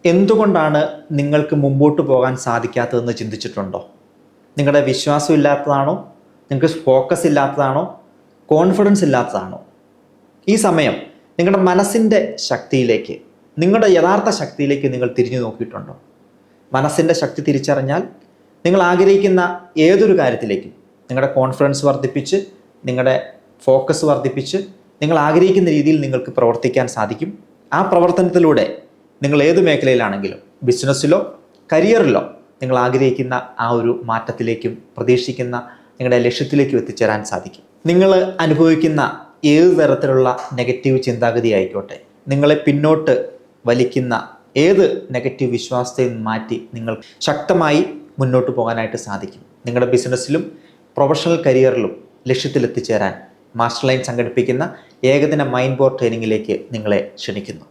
എന്തുകൊണ്ടാണ് നിങ്ങൾക്ക് മുമ്പോട്ട് പോകാൻ സാധിക്കാത്തതെന്ന് ചിന്തിച്ചിട്ടുണ്ടോ? നിങ്ങളുടെ വിശ്വാസം ഇല്ലാത്തതാണോ? നിങ്ങൾക്ക് ഫോക്കസ് ഇല്ലാത്തതാണോ? കോൺഫിഡൻസ് ഇല്ലാത്തതാണോ? ഈ സമയം നിങ്ങളുടെ മനസ്സിൻ്റെ ശക്തിയിലേക്ക്, നിങ്ങളുടെ യഥാർത്ഥ ശക്തിയിലേക്ക് നിങ്ങൾ തിരിഞ്ഞു നോക്കിയിട്ടുണ്ടോ? മനസ്സിൻ്റെ ശക്തി തിരിച്ചറിഞ്ഞാൽ നിങ്ങൾ ആഗ്രഹിക്കുന്ന ഏതൊരു കാര്യത്തിലേക്കും നിങ്ങളുടെ കോൺഫിഡൻസ് വർദ്ധിപ്പിച്ച്, നിങ്ങളുടെ ഫോക്കസ് വർദ്ധിപ്പിച്ച്, നിങ്ങൾ ആഗ്രഹിക്കുന്ന രീതിയിൽ നിങ്ങൾക്ക് പ്രവർത്തിക്കാൻ സാധിക്കും. ആ പ്രവർത്തനത്തിലൂടെ നിങ്ങൾ ഏത് മേഖലയിലാണെങ്കിലും, ബിസിനസ്സിലോ കരിയറിലോ, നിങ്ങൾ ആഗ്രഹിക്കുന്ന ആ ഒരു മാറ്റത്തിലേക്കും പ്രതീക്ഷിക്കുന്ന നിങ്ങളുടെ ലക്ഷ്യത്തിലേക്കും എത്തിച്ചേരാൻ സാധിക്കും. നിങ്ങൾ അനുഭവിക്കുന്ന ഏത് തരത്തിലുള്ള നെഗറ്റീവ് ചിന്താഗതി ആയിക്കോട്ടെ, നിങ്ങളെ പിന്നോട്ട് വലിക്കുന്ന ഏത് നെഗറ്റീവ് വിശ്വാസത്തെയും മാറ്റി നിങ്ങൾ ശക്തമായി മുന്നോട്ട് പോകാനായിട്ട് സാധിക്കും. നിങ്ങളുടെ ബിസിനസ്സിലും പ്രൊഫഷണൽ കരിയറിലും ലക്ഷ്യത്തിലെത്തിച്ചേരാൻ മാസ്റ്റർ ലൈൻ സംഘടിപ്പിക്കുന്ന ഏകദിന മൈൻഡ് ബോർ ട്രെയിനിങ്ങിലേക്ക് നിങ്ങളെ ക്ഷണിക്കുന്നു.